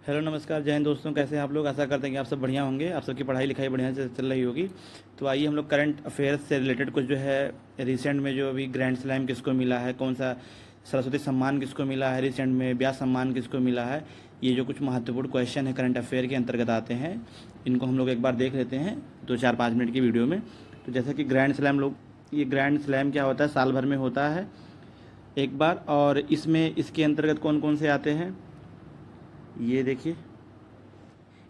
Hello नमस्कार, जय हिंद दोस्तों। कैसे हैं आप लोग? आशा करते हैं कि आप सब बढ़िया होंगे, आप सबकी पढ़ाई लिखाई बढ़िया से चल रही होगी। तो आइए हम लोग करंट अफेयर्स से रिलेटेड कुछ जो है रिसेंट में जो अभी ग्रैंड स्लैम किसको मिला है, कौन सा सरस्वती सम्मान किसको मिला है, रिसेंट में व्यास सम्मान किसको मिला है, ये जो कुछ महत्वपूर्ण क्वेश्चन है करंट अफेयर के अंतर्गत आते हैं, इनको हम लोग एक बार देख लेते हैं 2-4-5 मिनट की वीडियो में। तो जैसे कि ये ग्रैंड स्लैम क्या होता है, साल भर में होता है एक बार। और इसमें इसके अंतर्गत कौन कौन से आते हैं ये देखिए।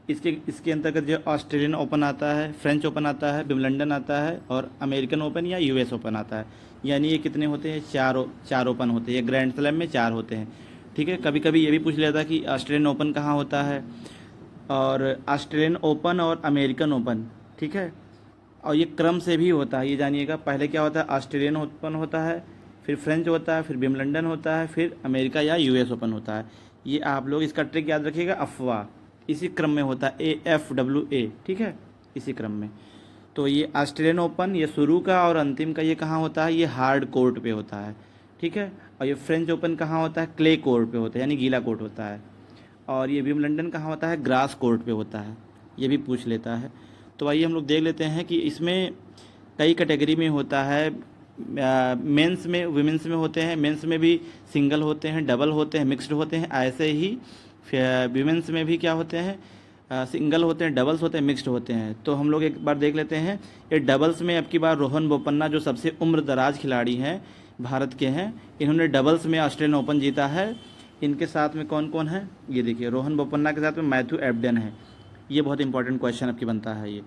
इसके इसके अंतर्गत जो ऑस्ट्रेलियन ओपन आता है, फ्रेंच ओपन आता है, विंबलडन आता है और अमेरिकन ओपन या यूएस ओपन आता है। यानी ये कितने होते हैं? चार ओपन होते हैं। ये ग्रैंड स्लैम में 4 होते हैं। ठीक है। कभी कभी ये भी पूछ लेता कि ऑस्ट्रेलियन ओपन कहाँ होता है, और ऑस्ट्रेलियन ओपन और अमेरिकन ओपन। ठीक है। और ये क्रम से भी होता है, ये जानिएगा। पहले क्या होता है? ऑस्ट्रेलियन ओपन होता है, फिर फ्रेंच होता है, फिर विंबलडन होता है, फिर अमेरिका या यूएस ओपन होता है। ये आप लोग इसका ट्रिक याद रखिएगा, अफवाह। इसी क्रम में होता है, AFWA। ठीक है, इसी क्रम में। तो ये ऑस्ट्रेलियन ओपन ये शुरू का और अंतिम का ये कहाँ होता है? ये हार्ड कोर्ट पे होता है। ठीक है। और ये फ्रेंच ओपन कहाँ होता है? क्ले कोर्ट पे होता है, यानी गीला कोर्ट होता है। और ये विंबलडन कहाँ होता है? ग्रास कोर्ट पे होता है। ये भी पूछ लेता है। तो आइए हम लोग देख लेते हैं कि इसमें कई कैटेगरी में होता है। मेंस में, विमेंस में होते हैं। मेंस में भी सिंगल होते हैं, डबल होते हैं, मिक्स्ड होते हैं। ऐसे ही विमेंस में भी क्या होते हैं? सिंगल होते हैं, डबल्स होते हैं, मिक्स्ड होते हैं। तो हम लोग एक बार देख लेते हैं। ये डबल्स में अब की बार रोहन बोपन्ना जो सबसे उम्र दराज खिलाड़ी हैं, भारत के हैं, इन्होंने डबल्स में ऑस्ट्रेलियन ओपन जीता है। इनके साथ में कौन कौन है ये देखिए। रोहन बोपन्ना के साथ में मैथ्यू एबडन है। ये बहुत इंपॉर्टेंट क्वेश्चन आपकी बनता है ये।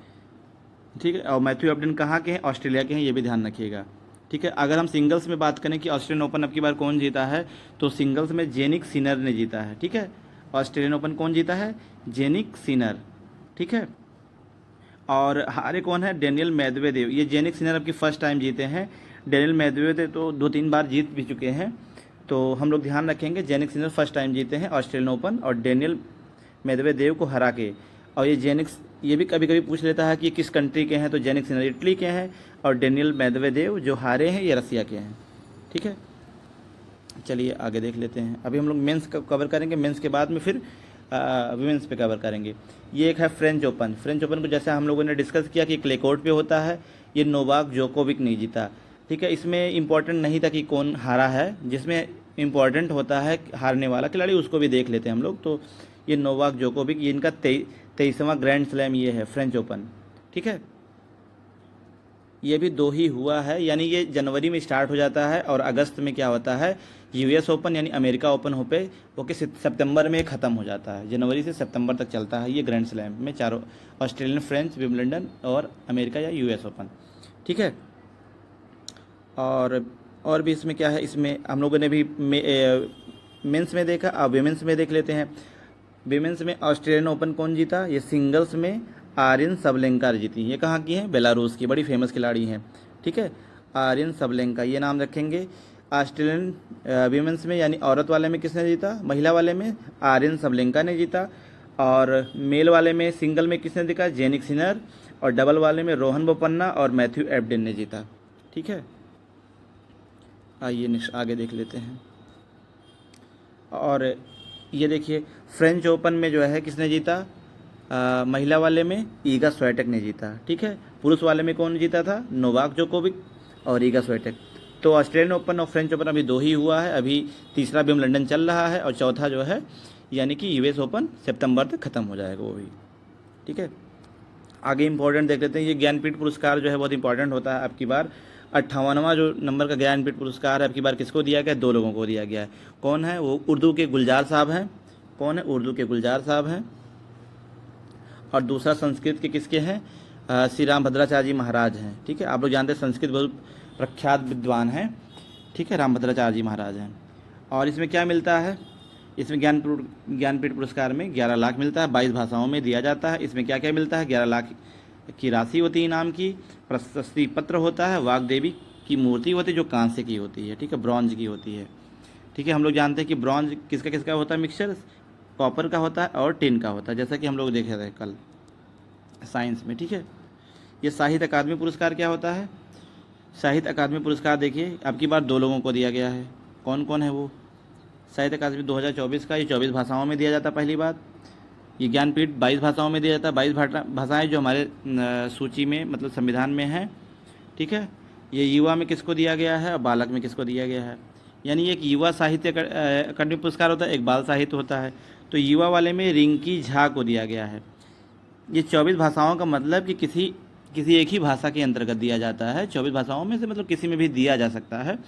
ठीक है। और मैथ्यू एबडन कहाँ के हैं? ऑस्ट्रेलिया के हैं, ये भी ध्यान रखिएगा। ठीक है। अगर हम सिंगल्स में बात करें कि ऑस्ट्रेलियन ओपन अब की बार कौन जीता है, तो सिंगल्स में जेनिक सिनर ने जीता है। ठीक है। ऑस्ट्रेलियन ओपन कौन जीता है? Jannik Sinner. ठीक है। और हारे कौन है? Daniel Medvedev. ये जेनिक सिनर अब की फर्स्ट टाइम जीते हैं। डेनियल मेदवेदेव तो 2-3 बार जीत भी चुके हैं। तो हम लोग ध्यान रखेंगे, जेनिक सिनर फर्स्ट टाइम जीते हैं ऑस्ट्रेलियन ओपन, और डेनियल मेदवेदेव को हरा के। और ये भी कभी कभी पूछ लेता है कि किस कंट्री के हैं, तो जेनिक सिनर इटली के हैं, और डेनियल मेदवेदेव जो हारे हैं ये रसिया के हैं। ठीक है। चलिए आगे देख लेते हैं। अभी हम लोग मेंस का कवर करेंगे, मेंस के बाद में फिर वुमेंस पे कवर करेंगे। ये एक है फ्रेंच ओपन। फ्रेंच ओपन को जैसे हम लोगों ने डिस्कस किया कि क्ले कोर्ट पे होता है। ये नोवाक जोकोविक नहीं जीता। ठीक है। इसमें इंपॉर्टेंट नहीं था कि कौन हारा है, जिसमें इंपॉर्टेंट होता है हारने वाला खिलाड़ी, उसको भी देख लेते हैं हम लोग। तो ये नोवाक जोकोविक, ये इनका 23वां ग्रैंड स्लैम ये है, फ्रेंच ओपन। ठीक है। ये भी 2 ही हुआ है, यानी ये जनवरी में स्टार्ट हो जाता है और अगस्त में क्या होता है? यूएस ओपन यानी अमेरिका ओपन होके सितंबर में ख़त्म हो जाता है। जनवरी से सितंबर तक चलता है ये ग्रैंड स्लैम में चारों, ऑस्ट्रेलियन, फ्रेंच, विंबलडन और अमेरिका या यूएस ओपन। ठीक है। और भी इसमें क्या है? इसमें हम लोगों ने भी मेंस में देखा, अब विमेंस में देख लेते हैं। विमेंस में ऑस्ट्रेलियन ओपन कौन जीता? ये सिंगल्स में आर्यन सबलेंका जीती। ये कहाँ की हैं? बेलारूस की, बड़ी फेमस खिलाड़ी हैं। ठीक है। आर्यन सबलेंका, ये नाम रखेंगे। ऑस्ट्रेलियन विमेंस में यानी औरत वाले में किसने जीता? महिला वाले में आर्यन सबलेंका ने जीता। और मेल वाले में, सिंगल में किसने जीता? Jannik Sinner. और डबल वाले में रोहन बोपन्ना और मैथ्यू एबडन ने जीता। ठीक है। आइए नेक्स्ट आगे देख लेते हैं। और ये देखिए, फ्रेंच ओपन में जो है किसने जीता? महिला वाले में ईगा स्वेटेक ने जीता। ठीक है। पुरुष वाले में कौन जीता था? नोवाक जोकोविक और ईगा स्वेटेक। तो ऑस्ट्रेलियन ओपन और फ्रेंच ओपन अभी 2 ही हुआ है। अभी तीसरा विंबलडन चल रहा है, और चौथा जो है यानी कि यूएस ओपन सितंबर तक ख़त्म हो जाएगा वो भी। ठीक है। आगे इंपॉर्टेंट देख लेते हैं। ये ज्ञानपीठ पुरस्कार जो है बहुत इंपॉर्टेंट होता है। आपकी बार 58वां जो नंबर का ज्ञानपीठ पुरस्कार है, आपकी बार किसको दिया गया है? 2 लोगों को दिया गया है। कौन है वो? उर्दू के गुलजार साहब हैं। कौन है? उर्दू के गुलजार साहब हैं। और दूसरा संस्कृत के किसके हैं? श्री राम भद्राचार्य जी महाराज हैं। ठीक है। आप लोग जानते हैं संस्कृत बहुत प्रख्यात विद्वान हैं। ठीक है। राम भद्राचार्य जी महाराज हैं। और इसमें क्या मिलता है? इसमें ज्ञानपीठ पुरस्कार में 11 लाख मिलता है। 22 भाषाओं में दिया जाता है। इसमें क्या क्या मिलता है? 11 लाख की राशि होती है इनाम की, प्रशस्ति पत्र होता है, वाग्देवी की मूर्ति होती है जो कांस्य की होती है। ठीक है। ब्रॉन्ज की होती है। ठीक है। हम लोग जानते हैं कि ब्रॉन्ज किसका किसका होता है मिक्सचर? कॉपर का होता है और टिन का होता है, जैसा कि हम लोग देखे थे कल साइंस में। ठीक है। ये साहित्य अकादमी पुरस्कार क्या होता है? साहित्य अकादमी पुरस्कार देखिए अब की बार 2 लोगों को दिया गया है। कौन कौन है वो? साहित्य अकादमी 2024 का, ये 24 भाषाओं में दिया जाता है पहली बात। ये ज्ञानपीठ 22 भाषाओं में दिया जाता है, 22 भाषाएं जो हमारे सूची में मतलब संविधान में है, ठीक है। ये युवा में किसको दिया गया है और बालक में किसको दिया गया है, यानी एक युवा साहित्य अकादमी पुरस्कार होता है, एक बाल साहित्य होता है। तो युवा वाले में रिंकी झा को दिया गया है। ये 24 भाषाओं का मतलब कि किसी एक ही भाषा के अंतर्गत दिया जाता है, 24 भाषाओं में से मतलब किसी में भी दिया जा सकता है।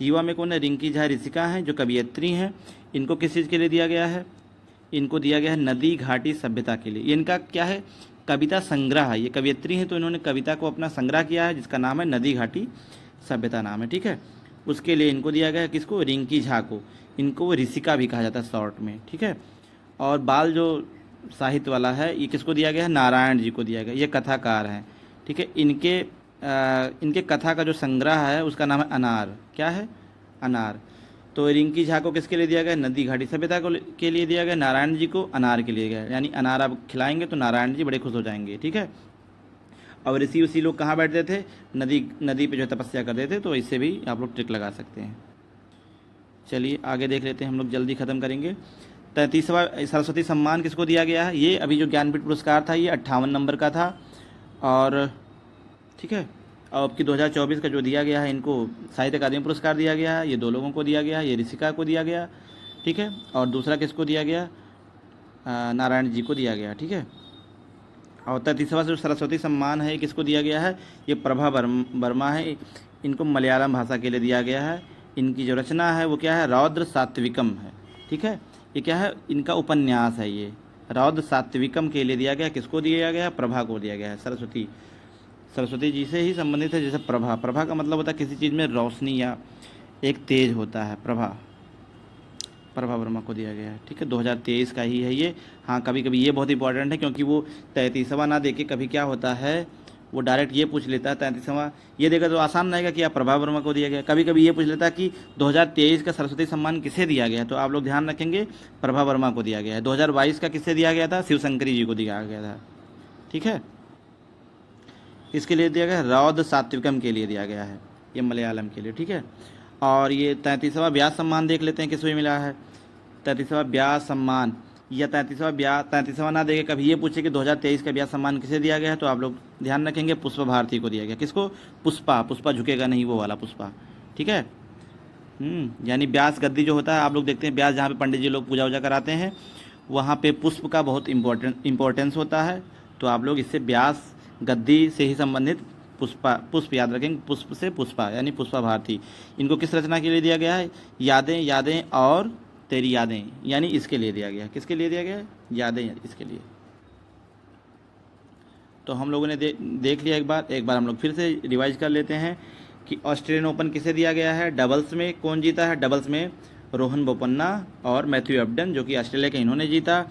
युवा में कौन है, रिंकी झा ऋषिका हैं जो कवियत्री हैं। इनको किस चीज़ के लिए दिया गया है, इनको दिया गया है नदी घाटी सभ्यता के लिए। इनका क्या है, कविता संग्रह है, ये कवियत्री हैं तो इन्होंने कविता को अपना संग्रह किया है जिसका नाम है नदी घाटी सभ्यता नाम है, ठीक है। उसके लिए इनको दिया गया है, किसको, रिंकी झा को। इनको वो ऋषिका भी कहा जाता है शॉर्ट में, ठीक है। और बाल जो साहित्य वाला है ये किसको दिया गया है, नारायण जी को दिया गया। ये कथाकार हैं, ठीक है। इनके कथा का जो संग्रह है उसका नाम है अनार। क्या है, अनार। तो रिंकी झा को किसके लिए दिया गया, नदी घाटी सभ्यता के लिए दिया गया। नारायण जी को अनार के लिए गया, यानी अनार आप खिलाएंगे तो नारायण जी बड़े खुश हो जाएंगे, ठीक है। और ऋषि उसी लोग कहाँ बैठते थे, नदी पे जो तपस्या करते थे। तो इससे भी आप लोग ट्रिक लगा सकते हैं। चलिए आगे देख लेते हैं, हम लोग जल्दी ख़त्म करेंगे। 33वां सरस्वती सम्मान किसको दिया गया है, ये अभी जो ज्ञानपीठ पुरस्कार था ये 58 नंबर का था, और ठीक है। और अब की 2024 का जो दिया गया है इनको साहित्य अकादमी पुरस्कार दिया गया है। ये 2 लोगों को दिया गया है, ये ऋषिका को दिया गया, ठीक है। और दूसरा किसको दिया गया, नारायण जी को दिया गया, ठीक है। और 33वां जो सरस्वती सम्मान है किसको दिया गया है, ये प्रभा वर्मा है। इनको मलयालम भाषा के लिए दिया गया है। इनकी जो रचना है वो क्या है, रौद्र सात्विकम है, ठीक है। ये क्या है, इनका उपन्यास है। ये रौद्र सात्विकम के लिए दिया गया, किसको दिया गया, प्रभा को दिया गया है। सरस्वती जी से ही संबंधित है। जैसे प्रभा का मतलब होता है किसी चीज़ में रोशनी या एक तेज होता है। प्रभा वर्मा को दिया गया है, ठीक है। 2023 का ही है ये। हाँ, कभी कभी ये बहुत इंपॉर्टेंट है क्योंकि वो 33वां ना देके कभी क्या होता है वो डायरेक्ट ये पूछ लेता है 33वां ये देगा तो आसान रहेगा कि आप प्रभा वर्मा को दिया गया। कभी कभी ये पूछ लेता है कि 2023 का सरस्वती सम्मान किसे दिया गया है, तो आप लोग ध्यान रखेंगे प्रभा वर्मा को दिया गया है। 2022 का किससे दिया गया था, शिवशंकरी जी को दिया गया था, ठीक है। इसके लिए दिया गया है, रौद्र सात्विकम के लिए दिया गया है, ये मलयालम के लिए, ठीक है। और ये 33वां व्यास सम्मान देख लेते हैं किसको मिला है। 33वां व्यास सम्मान या 33वां ना देके कभी ये पूछे कि 2023 का व्यास सम्मान किसे दिया गया है, तो आप लोग ध्यान रखेंगे पुष्पा भारती को दिया गया। किसको, पुष्पा झुकेगा नहीं वो वाला पुष्पा, ठीक है। यानी व्यास गद्दी जो होता है, आप लोग देखते हैं व्यास जहाँ पे पंडित जी लोग पूजा वूजा कराते हैं वहाँ पे पुष्प का बहुत इम्पोर्टेंस होता है। तो आप लोग इससे व्यास गद्दी से ही संबंधित पुष्प याद रखेंगे, पुष्प से पुष्पा यानी पुष्पा भारती। इनको किस रचना के लिए दिया गया है, यादें और तेरी यादें, यानी इसके लिए दिया गया है। किसके लिए दिया गया है, यादें, इसके लिए। तो हम लोगों ने देख लिया एक बार हम लोग फिर से रिवाइज कर लेते हैं कि ऑस्ट्रेलियन ओपन किसे दिया गया है। डबल्स में कौन जीता है, डबल्स में रोहन बोपन्ना और मैथ्यू एबडन जो कि ऑस्ट्रेलिया के, इन्होंने जीता।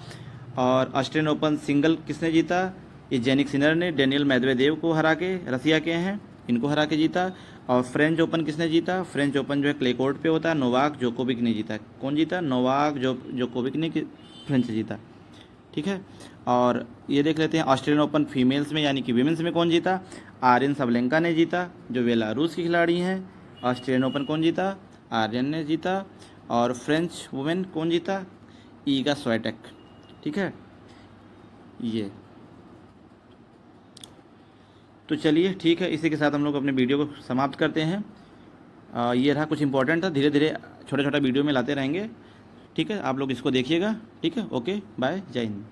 और ऑस्ट्रेलियन ओपन सिंगल किसने जीता, ये जेनिक सिनर ने डेनियल मेदवेदेव को हरा के, रसिया के हैं, इनको हरा के जीता। और फ्रेंच ओपन किसने जीता, फ्रेंच ओपन जो है क्ले कोर्ट पे होता है, नोवाक जोकोविक ने जीता। कौन जीता, नोवाक जोकोविक ने फ्रेंच जीता, ठीक है। और ये देख लेते हैं ऑस्ट्रेलियन ओपन फीमेल्स में यानी कि विमेंस में कौन जीता, आर्यन सबलेंका ने जीता जो बेलारूस की खिलाड़ी हैं। ऑस्ट्रेलियन ओपन कौन जीता, आर्यन ने जीता। और फ्रेंच वुमेन कौन जीता, ईगा स्वाटेक, ठीक है। ये तो चलिए ठीक है, इसी के साथ हम लोग अपने वीडियो को समाप्त करते हैं। ये रहा कुछ इंपॉर्टेंट था, धीरे धीरे छोटा छोटा वीडियो में लाते रहेंगे, ठीक है। आप लोग इसको देखिएगा, ठीक है। ओके बाय, जय हिंद।